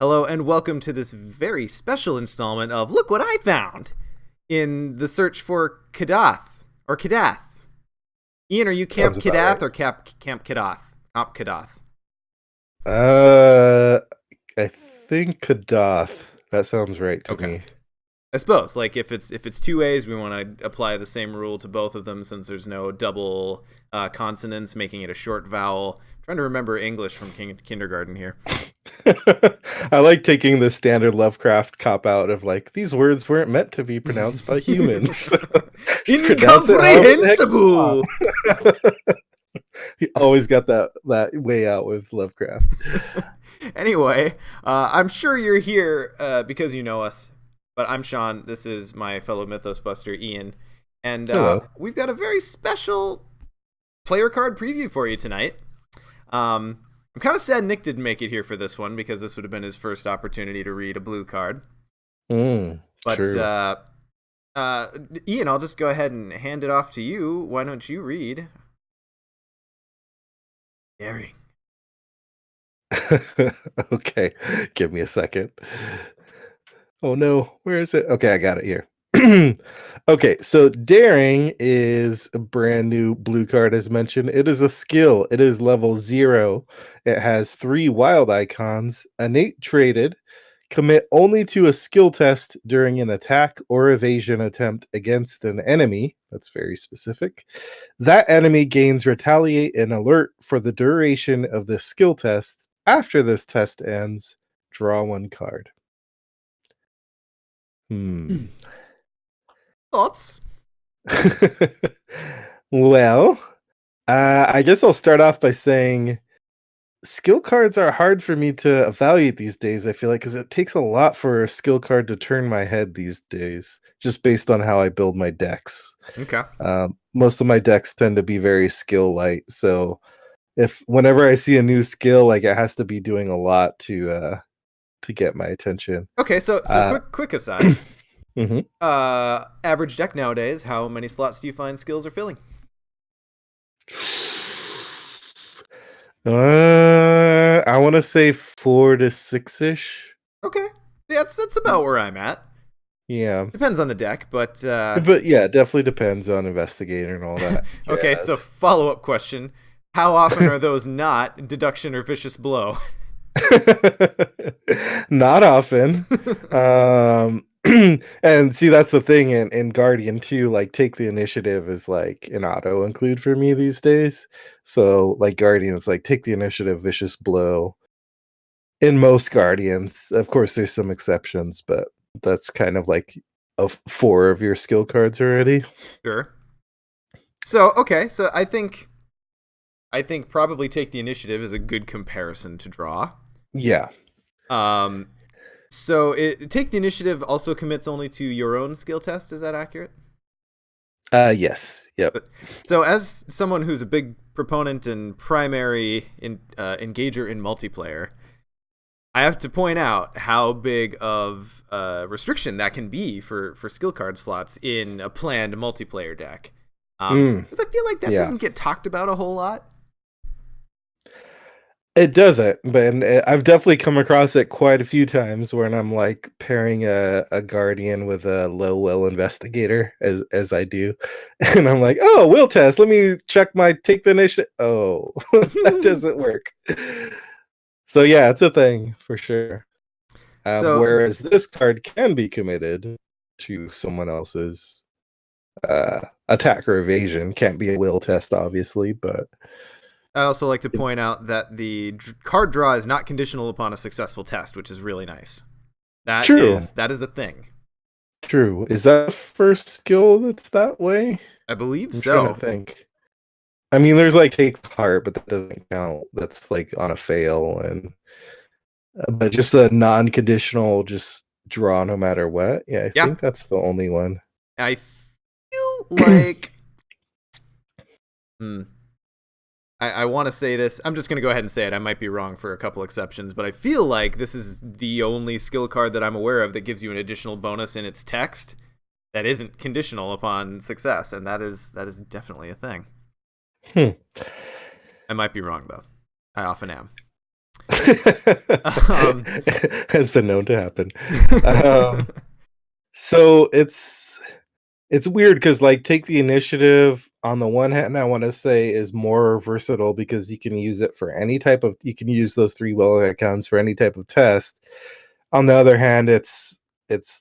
Hello and welcome to this very special installment of Look What I Found in the search for Kadath or Kadath. Ian, are you Camp Sounds about Kadath right. or Camp Kadath? Camp Kadath. Uh, I think Kadath. That sounds right to Okay. me. I suppose like if it's two ways, we want to apply the same rule to both of them since there's no double consonants, making it a short vowel. I'm trying to remember English from kindergarten here. I like taking the standard Lovecraft cop out of like these words weren't meant to be pronounced by humans. Pronounce it however the heck you Incomprehensible. want. He always got that way out with Lovecraft. Anyway, I'm sure you're here because you know us, but I'm Sean. This is my fellow Mythos Buster, Ian, and Hello. we've got a very special player card preview for you tonight. I'm kind of sad Nick didn't make it here for this one because this would have been his first opportunity to read a blue card. But True. Ian, I'll just go ahead and hand it off to you. Why don't you read? Daring. Okay, give me a second. Oh no, where is it? Okay, I got it here. Okay, so daring is a brand new blue card as mentioned. It is a skill. It is level 0. It has 3 wild icons, innate traded, commit only to a skill test during an attack or evasion attempt against an enemy. That's very specific. That enemy gains retaliate and alert for the duration of the skill test. After this test ends, draw 1 card. Thoughts? Well, I guess I'll start off by saying skill cards are hard for me to evaluate these days. I feel like because it takes a lot for a skill card to turn my head these days, just based on how I build my decks. Okay. Most of my decks tend to be very skill light, so if whenever I see a new skill, like it has to be doing a lot to get my attention. Okay, so Uh, quick aside. mhm. Average deck nowadays, how many slots do you find skills are filling? I want to say 4 to 6 ish. Okay. Yeah, that's about where I'm at. Yeah, Depends on the deck, but but yeah, it definitely depends on investigator and all that okay, so jazz. follow-up question. How often are those not deduction or vicious blow? Not often. Um, and see, that's the thing in Guardian too. Like, take the initiative is like an auto include for me these days. So, like, Guardian is like take the initiative, vicious blow. In most Guardians, of course, there's some exceptions, but that's kind of like of 4 of your skill cards already. Sure. So, okay, so I think probably take the initiative is a good comparison to draw. Yeah. Um so take the initiative also commits only to your own skill test, is that accurate? Yes. Yep. So, as someone who's a big proponent and primary engager in multiplayer, I have to point out how big of a restriction that can be for skill card slots in a planned multiplayer deck. Mm, Because I feel like that yeah. doesn't get talked about a whole lot. It doesn't, but I've definitely come across it quite a few times when I'm like pairing a guardian with a low will investigator as I do, and I'm like, oh, will test. Let me check my take the initiative. Oh, that doesn't work. So yeah, it's a thing for sure. So, Whereas this card can be committed to someone else's attack or evasion. Can't be a will test, obviously, but I also like to point out that the card draw is not conditional upon a successful test, which is really nice. That true. is a thing. True. Is that the first skill that's that way? I believe I'm trying to so. think. I mean, there's like take heart, but that doesn't count. That's like on a fail, and but just a non-conditional, just draw no matter what. Yeah, I Yeah, think that's the only one. I feel like. Hmm. I want to say this. I'm just going to go ahead and say it. I might be wrong for a couple exceptions, but I feel like this is the only skill card that I'm aware of that gives you an additional bonus in its text that isn't conditional upon success, and that is definitely a thing. Hmm. I might be wrong though. I often am. Um, Has been known to happen. Um, so it's weird because like take the initiative on the one hand, I want to say is more versatile because you can use it for any type of you can use those three will icons for any type of test. On the other hand, it's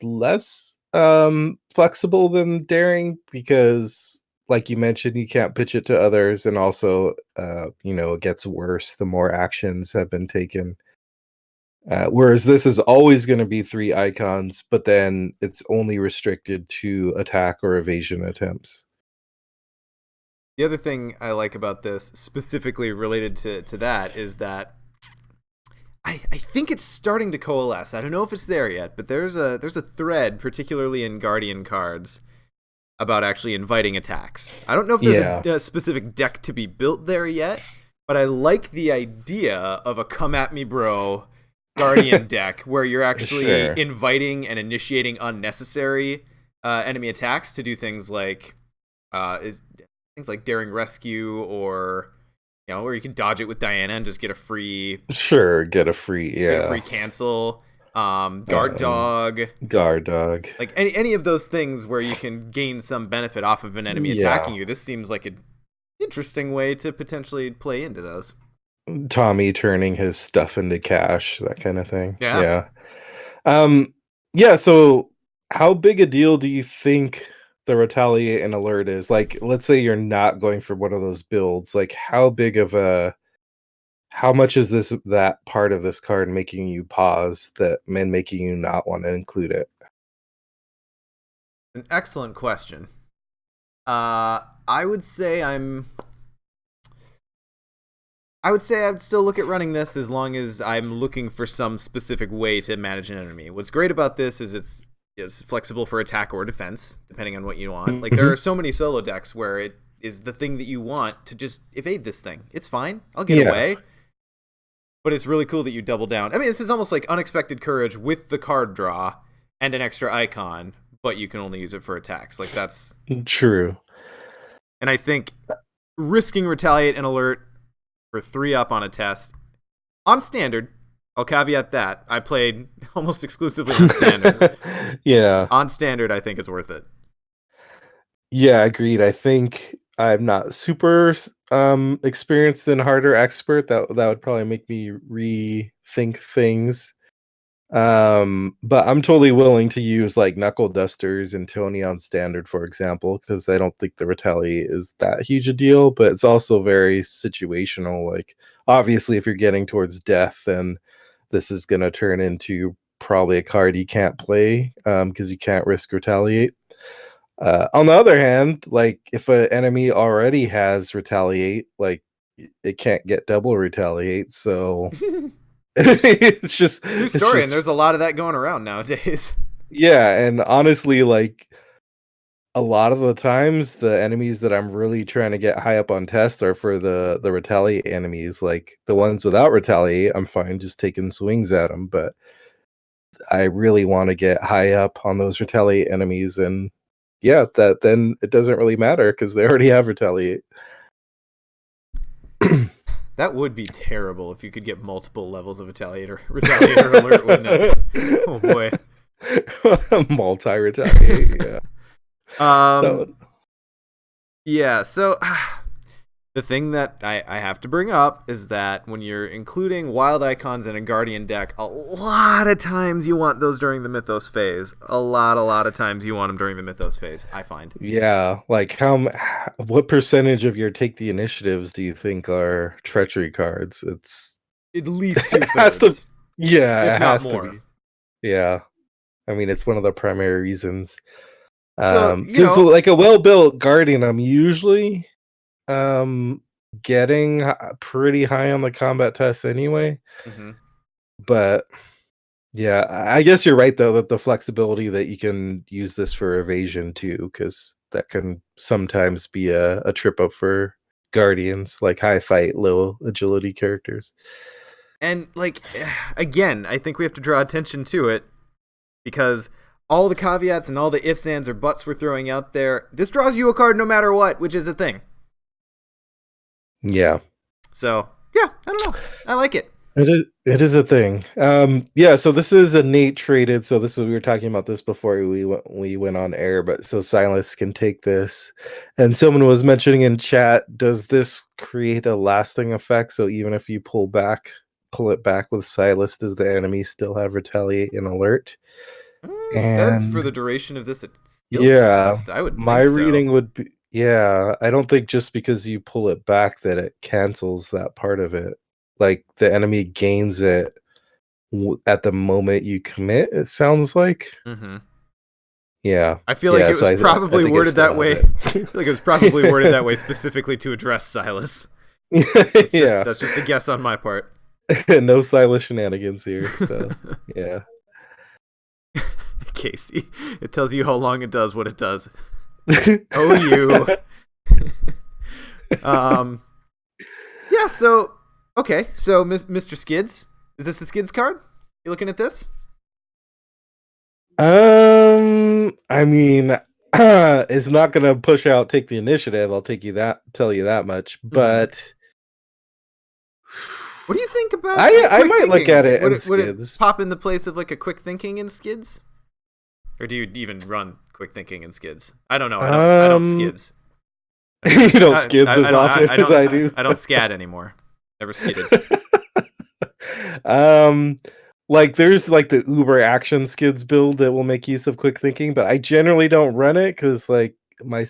less flexible than daring because like you mentioned, you can't pitch it to others, and also it gets worse the more actions have been taken. Whereas this is always going to be three icons, but then it's only restricted to attack or evasion attempts. the other thing I like about this, specifically related to that, is that I think it's starting to coalesce. I don't know if it's there yet, but there's a thread, particularly in Guardian cards, about actually inviting attacks. I don't know if there's Yeah, a specific deck to be built there yet, but I like the idea of a come at me bro Guardian deck where you're actually sure. inviting and initiating unnecessary enemy attacks to do things like is things like daring rescue, or where you can dodge it with Diana and just Sure, get a free cancel. Guard um dog, guard dog. like any of those things where you can gain some benefit off of an enemy Yeah. attacking you. This seems like an interesting way to potentially play into those. Tommy turning his stuff into cash, that kind of thing. Yeah. Yeah. Um yeah, so how big a deal do you think the retaliate and alert is? Like let's say you're not going for one of those builds. Like how much is that part of this card making you pause that and making you not want to include it? An excellent question. I would say I'd still look at running this as long as I'm looking for some specific way to manage an enemy. What's great about this is it's flexible for attack or defense, depending on what you want. Like there Mhm. are so many solo decks where it is the thing that you want to just evade this thing. It's fine. I'll get Yeah. away. But it's really cool that you double down. I mean, this is almost like unexpected courage with the card draw and an extra icon, but you can only use it for attacks. Like that's True. and I think risking retaliate and alert for 3 up on a test on standard. I'll caveat that. I played almost exclusively on standard. Yeah. On standard, I think it's worth it. Yeah, agreed. I think I'm not super experienced in harder expert. That would probably make me rethink things. But I'm totally willing to use like knuckle dusters and Tony on standard, for example, because I don't think the retaliate is that huge a deal, but it's also very situational. Like obviously if you're getting towards death, then this is gonna turn into probably a card you can't play because you can't risk retaliate. On the other hand, like if an enemy already has retaliate, like it can't get double retaliate, so it's just True it's story, and just there's a lot of that going around nowadays. yeah, and honestly, like a lot of the times the enemies that I'm really trying to get high up on test are for the retaliate enemies. Like the ones without retaliate, I'm fine just taking swings at them, but I really want to get high up on those retaliate enemies, and yeah, that then it doesn't really matter because they already have retaliate. That would be terrible if you could get multiple levels of retaliator alert, wouldn't it? Oh boy. Multi retaliate, yeah. That Um would yeah, so the thing that I have to bring up is that when you're including wild icons in a Guardian deck, a lot of times you want those during the Mythos phase. A lot of times you want them during the Mythos phase, I find. yeah, like what percentage of your take the initiatives do you think are treachery cards? It's At least it has to two-thirds, yeah, if it not has to more. be. Yeah. I mean, it's one of the primary reasons. So, Because like a well-built guardian, I'm usually um getting pretty high on the combat tests anyway. mhm. But yeah, I guess you're right though that the flexibility that you can use this for evasion too, because that can sometimes be a trip up for guardians, like high fight, low agility characters. And like again, I think we have to draw attention to it because all the caveats and all the ifs, ands, or buts we're throwing out there, this draws you a card no matter what, which is a thing. Yeah. So, yeah, I don't know. I like it. It is a thing. Yeah, so this is a Nate traded. So this is we were talking about this before we went on air, but so Silas can take this. And someone was mentioning in chat, does this create a lasting effect? So even if you pull it back with Silas, does the enemy still have retaliate and alert? It says for And the duration of this skill yeah, test. I would my think so. reading would be yeah, I don't think just because you pull it back that it cancels that part of it. Like the enemy gains it at the moment you commit, it sounds like. Hmm. Yeah. I feel like Yeah, it so was I probably think it worded still that has way. it. I feel like it was probably worded that way specifically to address Silas. That's just Yeah. that's just a guess on my part. No silent shenanigans here, so yeah. Casey, it tells you how long it does what it does. Oh, you. um. Yeah. So okay. So Mr. Skids, is this the Skids card? You looking at this? I mean, it's not gonna push out take the initiative, tell you that much, Mm-hmm. but What do you think about I quick might look thinking? at it Would and it skids. pop in the place of like a quick thinking in Skids, or do you even run quick thinking in Skids? I don't know. I don't Um, Skids. I've never. you don't skids as often I as don't. I do. I don't scad anymore. Never skidded. um, like there's like the Uber action skids build that will make use of quick thinking, but I generally don't run it because like my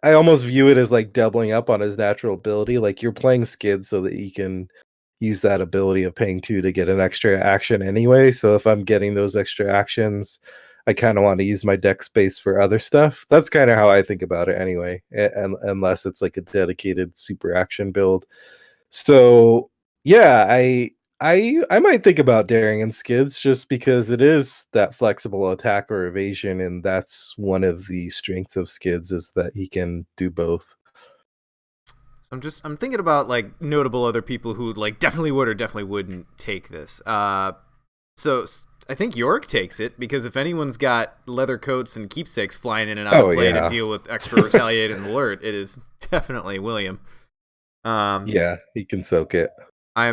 I almost view it as like doubling up on his natural ability. Like you're playing skid so that you can use that ability of paying two to get an extra action anyway. So if I'm getting those extra actions, I kind of want to use my deck space for other stuff. That's kind of how I think about it anyway, and unless it's like a dedicated super action build. So yeah, I might think about daring and skids just because it is that flexible attack or evasion, and that's one of the strengths of skids is that he can do both. I'm thinking about like notable other people who like definitely would or definitely wouldn't take this. So I think York takes it because if anyone's got leather coats and keepsakes flying in and out of Oh play to yeah. deal with extra retaliate and alert, it is definitely William. Um, Yeah, he can soak it. I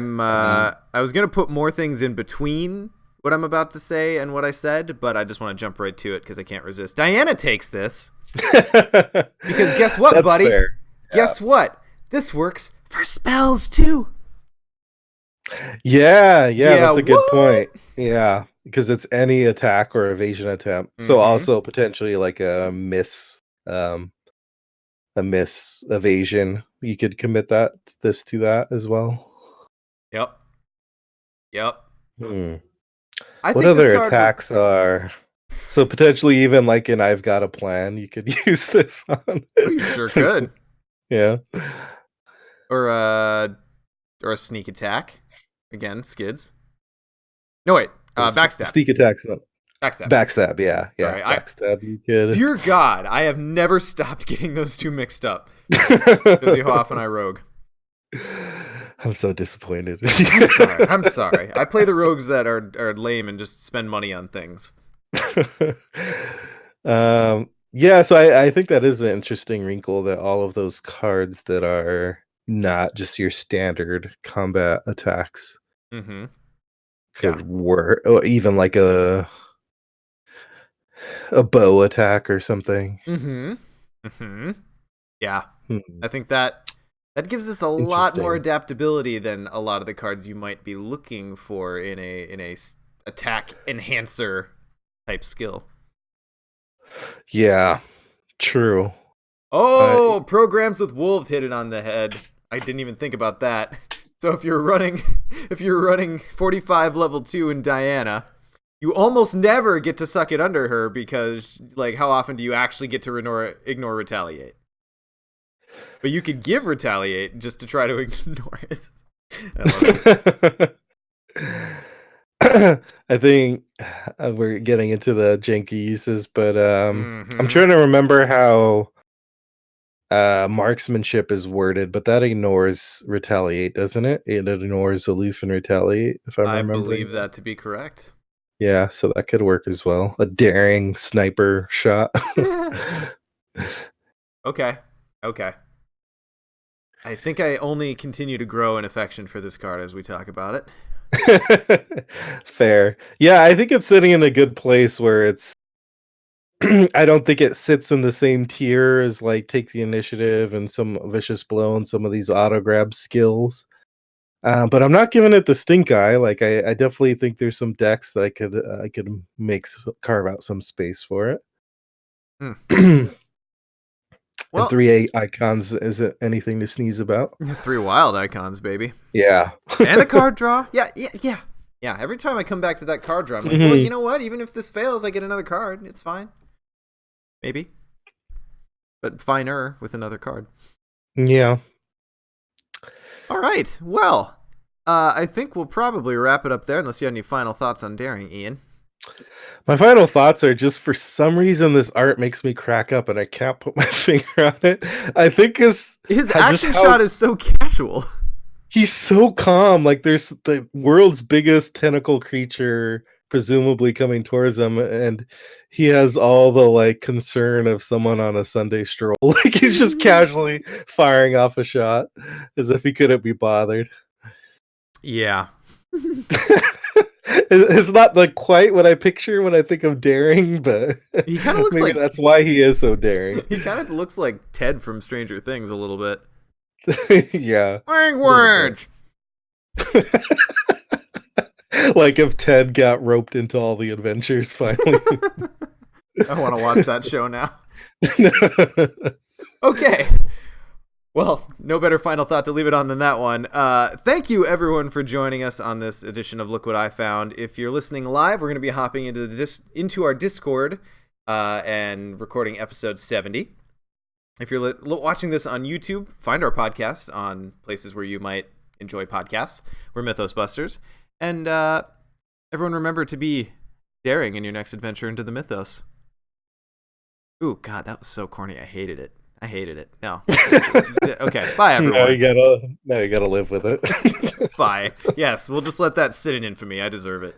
was gonna put more things in between what I'm about to say and what I said, but I just want to jump right to it because I can't resist. Diana takes this because guess what, That's buddy? fair. Yeah. Guess what? This works for spells too. Yeah, Yeah, that's a good point. what? Yeah, because it's any attack or evasion attempt. So Mm-hmm. also potentially like a miss evasion. You could commit this to that as well. Yep. Yep. Hmm. I What think this other card would. attacks are so potentially even like in I've got a plan, you could use this on. Oh, you sure could. Yeah. Or or a sneak attack. Again, skids. No wait. Backstab. Sneak attacks. No. Backstab. Backstab, yeah. Sorry. Backstab you could. Dear God, I have never stopped getting those two mixed up. Shows you how often I rogue. I'm so disappointed. I'm sorry. I'm sorry. I play the rogues that are lame and just spend money on things. Yeah, so I think that is an interesting wrinkle that all of those cards that are not just your standard combat attacks Mm-hmm. Yeah. could work, or even like a bow attack or something. Mm-hmm. Mm-hmm. Yeah. Hmm, I think that gives us a lot more interesting. adaptability than a lot of the cards you might be looking for in a attack enhancer type skill. Yeah, true. I Oh, programs with wolves hit it on the head. I didn't even think about that. So if you're running if you're running 45 level 2 in Diana, you almost never get to suck it under her because like how often do you actually get to ignore retaliate? But you could give retaliate just to try to ignore it. I love it. I think we're getting into the janky uses, but I'm Mm-hmm. trying to remember how marksmanship is worded, but that ignores retaliate, doesn't it? It ignores aloof and retaliate, if I'm I remembering believe that. that to be correct. Yeah, so that could work as well. A daring sniper shot. Okay. Okay. I think I only continue to grow in affection for this card as we talk about it. Fair. Yeah, I think it's sitting in a good place where it's I don't think it sits in the same tier as like Take the Initiative and some Vicious Blow and some of these auto grab skills. But I'm not giving it the stink eye. Like I definitely think there's some decks that I could carve out some space for it. Hmm. And Well, 3 icons isn't anything to sneeze about. 3 wild icons, baby. Yeah. And a card draw. Yeah. Every time I come back to that card draw, I'm like, well, you know what? Even if this fails, I get another card. It's fine. Maybe. But finer with another card. Yeah. All right. Well, I think we'll probably wrap it up there unless you have any final thoughts on Daring, Ian. My final thoughts are just for some reason this art makes me crack up and I can't put my finger on it. I think his action shot is so casual. He's so calm. Like there's the world's biggest tentacle creature presumably coming towards him, and he has all the like concern of someone on a Sunday stroll. Like he's just casually firing off a shot as if he couldn't be bothered. Yeah. It's not like quite what I picture when I think of Daring, but he kind of looks maybe like that's why he is so daring. He kind of looks like Ted from Stranger Things a little bit. Yeah. Language. Like if Ted got roped into all the adventures finally. I want to watch that show now. Okay. Well, no better final thought to leave it on than that one. Thank you, everyone, for joining us on this edition of Look What I Found. If you're listening live, we're going to be hopping into our Discord and recording episode 70. If you're watching this on YouTube, find our podcast on places where you might enjoy podcasts. We're Mythos Busters. And everyone remember to be daring in your next adventure into the Mythos. Ooh, God, that was so corny. I hated it. No. Okay, bye, everyone. Now you gotta live with it. Bye. Yes, we'll just let that sit in infamy. I deserve it.